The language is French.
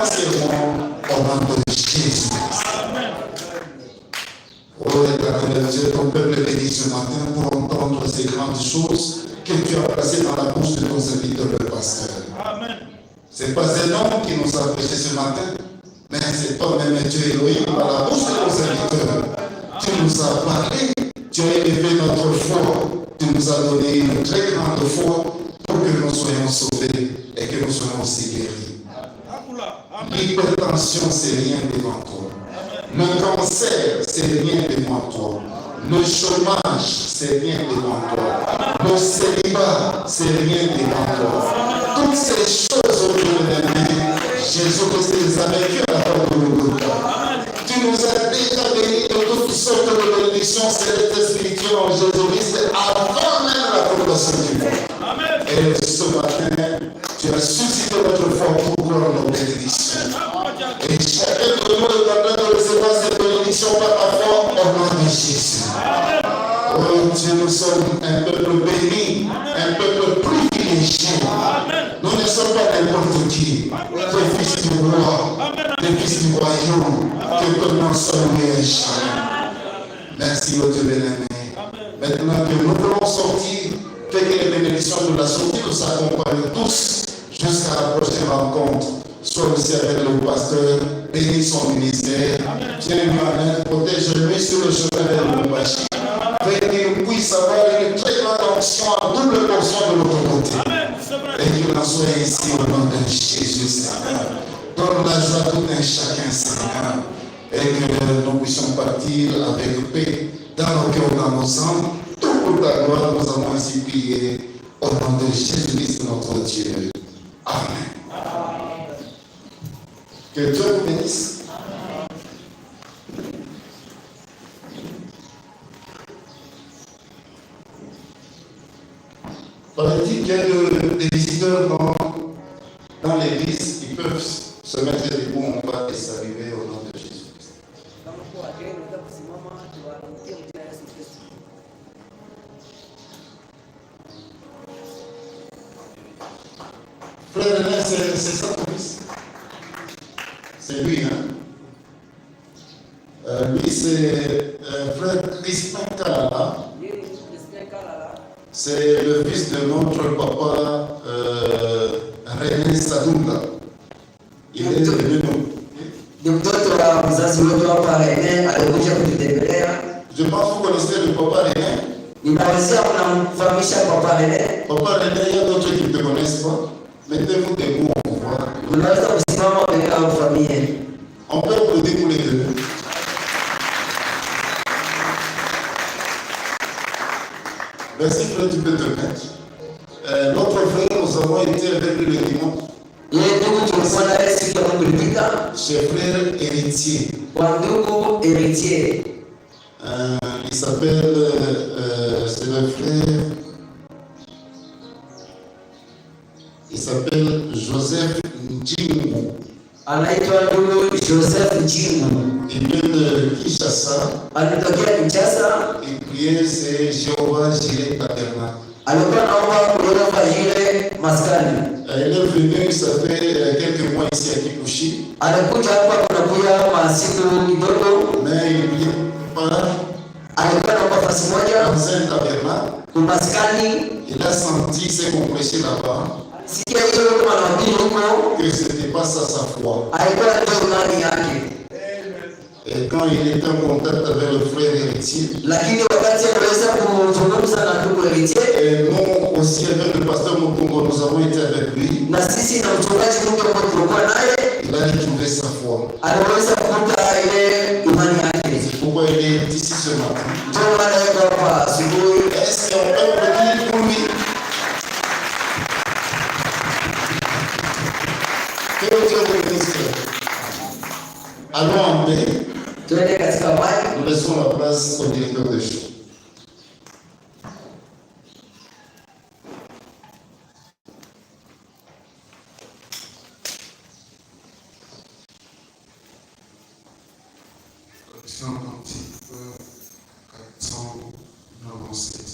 serment au nom de Jésus. Oh Éternel Dieu, ton peuple est béni ce matin pour entendre ces grandes choses que tu as placées dans la bouche de ton serviteur, le pasteur. Ce n'est pas un homme qui nous a prêché ce matin, mais c'est toi-même, Dieu Elohim, par la bouche de ton serviteur. Tu nous as parlé, tu as élevé notre foi, tu nous as donné une très grande foi pour que nous soyons sauvés et que nous soyons aussi guéris. L'hypertension, c'est rien devant toi. Le cancer, c'est rien devant toi. Le chômage, c'est rien devant toi. Le célibat, c'est rien devant toi. Toutes ces choses au jour de la vie, Jésus-Christ les a vécues à la porte de Golgotha. Tu nous as déjà bénis de toutes sortes de bénédictions célestes spirituelles en Jésus-Christ avant même la fondation du monde. Et ce matin, tu as suscité notre foi pour croire nos bénédictions. Et chacun de nous est en train de recevoir ces bénédictions par la foi au nom de Jésus. Oh Dieu, nous sommes un peuple béni, un peuple privilégié. Nous ne sommes pas n'importe qui. Les fils du roi, les fils du royaume, que ton nom soit loué et chant. Merci, ô Dieu bien-aimé. Maintenant que nous voulons sortir, que les bénédictions de la sortie nous accompagnent tous jusqu'à la prochaine rencontre. Sois aussi avec le pasteur, bénis son ministère, tiens-lui à main, protège-lui sur le chemin vers le Lubumbashi. Fais qu'il puisse avoir une très grande onction, à double portion de l'autre côté. Et qu'il en soit ici au nom de Jésus, Seigneur. Donne la joie à tout un chacun, Seigneur. Et que nous puissions partir avec paix dans nos cœurs, dans nos âmes. Tout pour ta gloire, nous avons ainsi prié au nom de Jésus-Christ, notre Dieu. Amen. Que Dieu vous bénisse. Paraît-il qu'il y a des visiteurs dans l'église qui peuvent se mettre debout en bas et s'arriver au nom de Jésus-Christ. Frère René, c'est ça ton fils? C'est lui, hein? Lui, c'est frère Crispin Kalala. C'est le fils de notre papa René Sadunga. Il est venu nous. Je pense que vous connaissez le papa René. Papa René, il y a d'autres qui ne te connaissent pas. Mettez-vous debout, on voit. On peut applaudir pour les deux. Merci frère, tu peux te mettre. Notre frère, nous avons été avec lui le dimanche. Chez frère héritier. Il s'appelle, c'est le frère, il s'appelle Joseph Njingu. Joseph Njingu. Il vient de Kinshasa. Et prier, c'est Jéhovah Jireh Tabernacle. Il est venu, ça fait quelques mois ici à Kikuchi. Mais il vient dans un tabernacle. Il a senti ce qu'on prêchait là-bas. Que ce n'était pas ça sa foi. Et quand il était en contact avec le frère héritier, et nous aussi avec le pasteur Mutungo, nous avons été avec lui. Il a retrouvé sa foi. C'est pourquoi il est ici ce matin. Est-ce qu'on peut venir pour lui? Que Dieu vous bénisse. Allons en paix. Nous laissons la place au directeur de chant. Collection quantique 497.